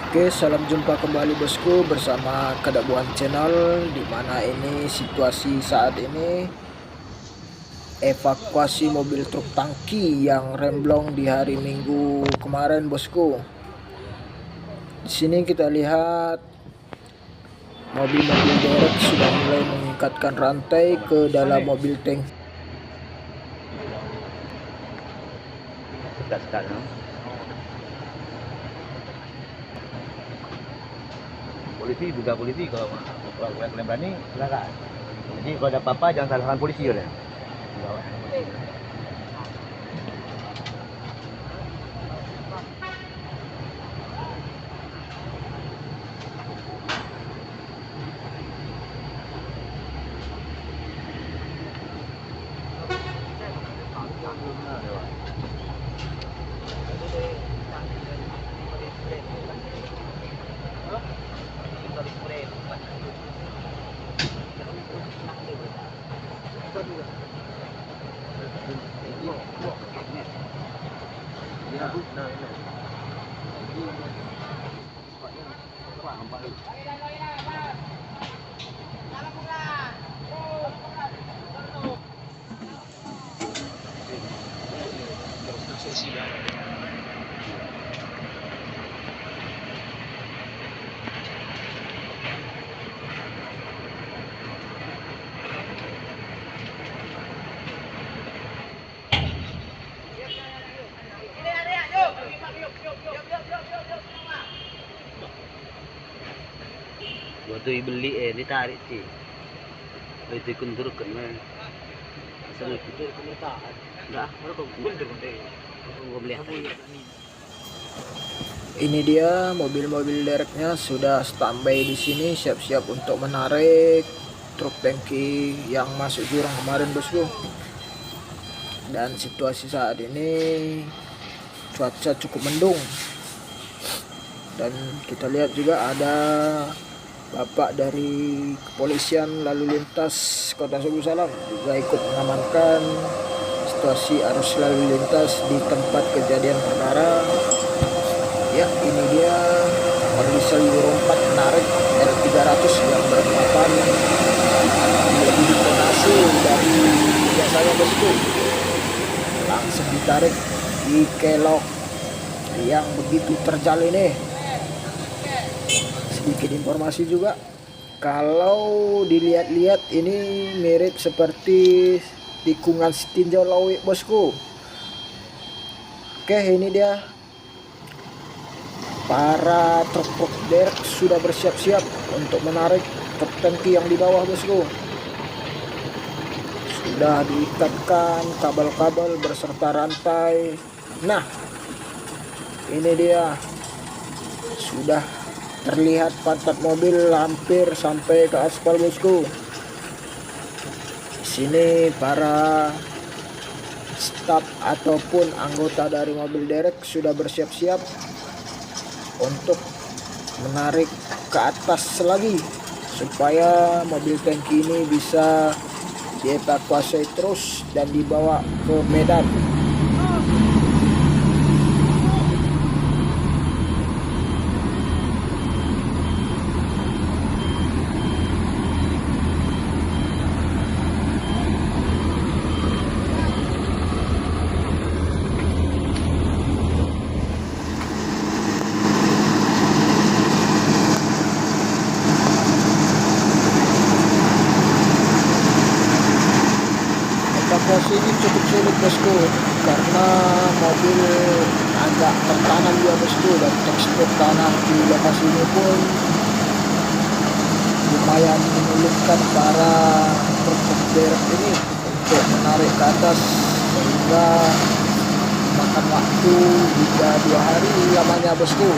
Oke, salam jumpa kembali bosku bersama Kadabuan Channel, di mana ini situasi saat ini evakuasi mobil truk tangki yang remblong di hari Minggu kemarin bosku. Di sini kita lihat mobil-mobil derek sudah mulai mengikatkan rantai ke dalam mobil tank. Polisi juga polisi kalau kalian berani silakan. Jadi kalau ada apa-apa jangan salahkan polisi ya. Waktu beli ditarik sih. Itu kundur kan mah. Asal itu kemertaan. Enggak, baru kundur deh. Gua beli apa? Ini dia mobil-mobil dereknya sudah standby di sini, siap-siap untuk menarik truk tangki yang masuk jurang kemarin bosku. Dan situasi saat ini cuaca cukup mendung, dan kita lihat juga ada bapak dari kepolisian lalu lintas Kota Sugu Salam juga ikut mengamankan situasi arus lalu lintas di tempat kejadian perkara. Ya, ini dia kondisi Euro 4 menarik R300 yang bermuatan lebih tonase dari biasanya bosku. Langsung ditarik di kelok yang begitu terjal ini. Sedikit informasi juga, kalau dilihat-lihat ini mirip seperti tikungan tinjau lawi bosku. Oke, ini dia para truk derek sudah bersiap-siap untuk menarik truk tangki yang di bawah bosku. Sudah diikatkan kabel-kabel berserta rantai. Nah, ini dia sudah terlihat pantat mobil hampir sampai ke aspal bosku. Di sini para staf ataupun anggota dari mobil derek sudah bersiap-siap untuk menarik ke atas lagi supaya mobil tangki ini bisa dievakuasi terus dan dibawa ke Medan. Evakuasi ini cukup sulit bosku, karena mobil agak tertanam juga bosku, dan tekstur tanah di lokasi ini pun lumayan menyulitkan para truk derek ini untuk menarik ke atas, sehingga makan waktu hingga 2 hari lamanya bosku.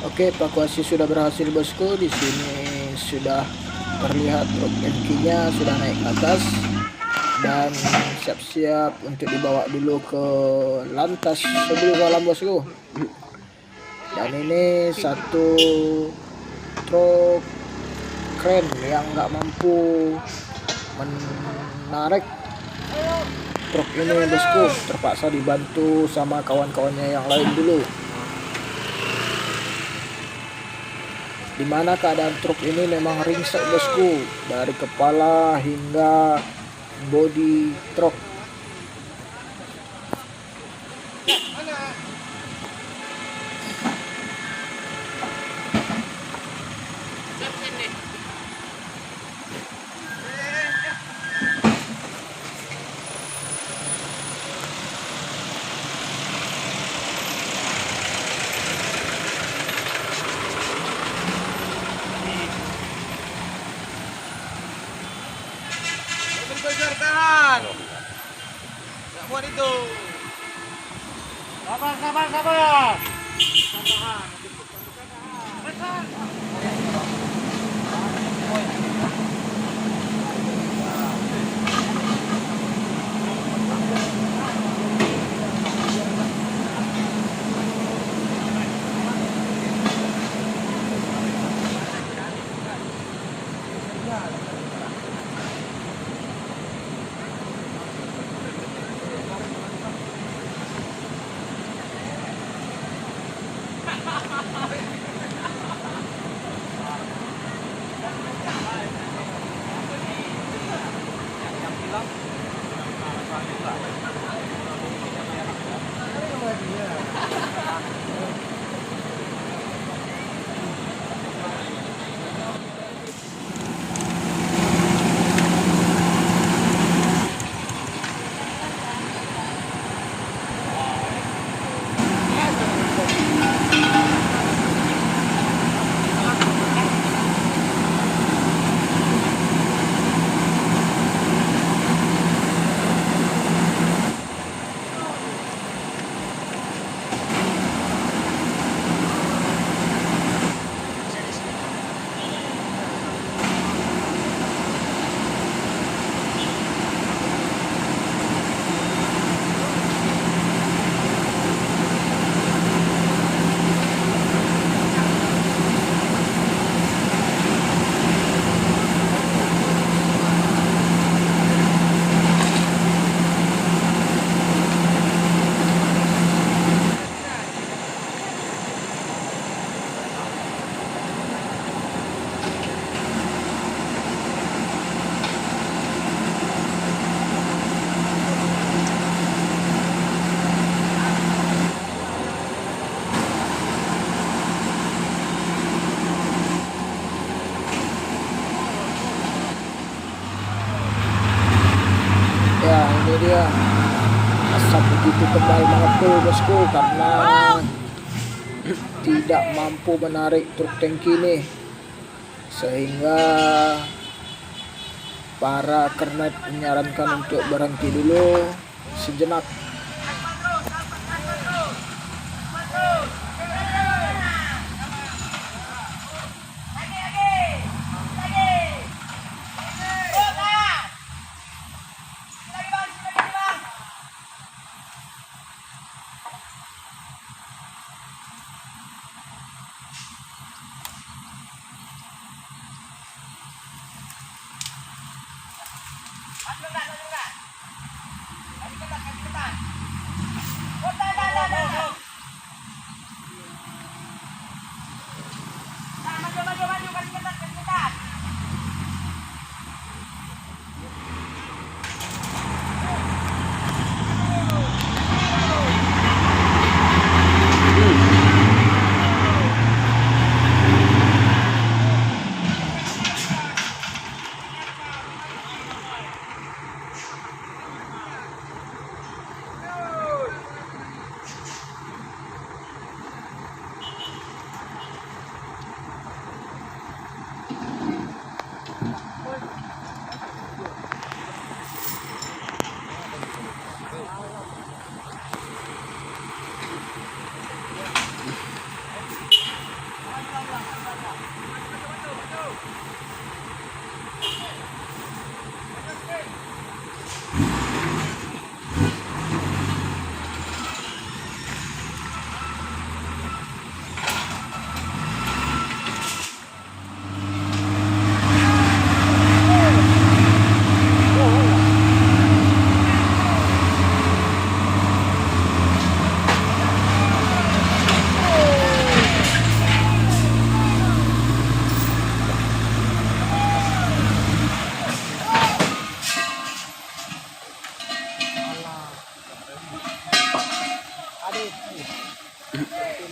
Oke, evakuasi sudah berhasil bosku. Di sini sudah terlihat truk tangkinya sudah naik ke atas dan siap-siap untuk dibawa dulu ke lantas sebelum malam bosku. Dan ini satu truk kren yang nggak mampu menarik truk ini bosku, terpaksa dibantu sama kawan-kawannya yang lain dulu. Dimana keadaan truk ini memang ringsek bosku, dari kepala hingga bodi truk. Kejar tahan. Enggak muat itu. Sabar, sabar, sabar. Ya, ini dia asap begitu tebal mengepul bosku karena tidak mampu menarik truk tangki ini, sehingga para kernet menyarankan untuk berhenti dulu sejenak.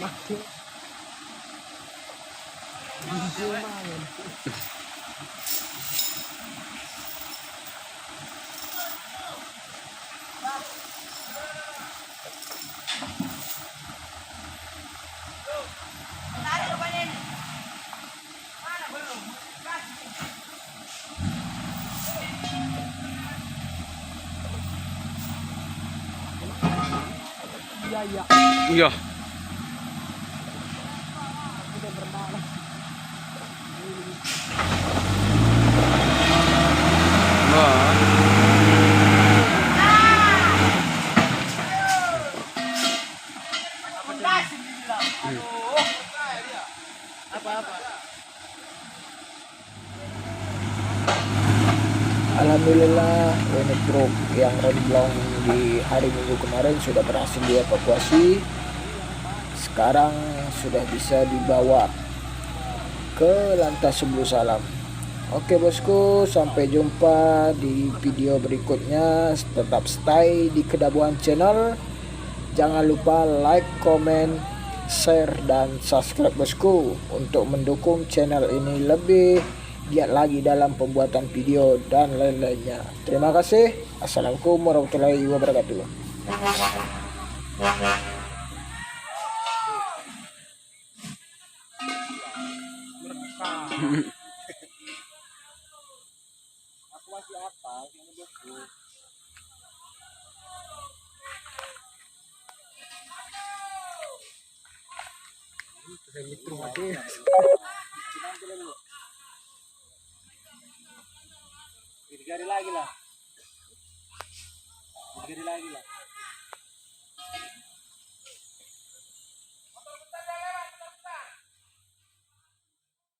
mati. Iya. Alhamdulillah unit truk yang remblong di hari Minggu kemarin sudah berhasil dievakuasi. Sekarang sudah bisa dibawa ke Lantas Sebelu Salam. Oke bosku, sampai jumpa di video berikutnya. Tetap stay di Kedabuan Channel. Jangan lupa like, comment, share, dan subscribe bosku untuk mendukung channel ini lebih giat lagi dalam pembuatan video dan lain-lainnya. Terima kasih. Assalamualaikum warahmatullahi wabarakatuh. Aku masih apa? Yang bosku. Tiga hari lagi lah.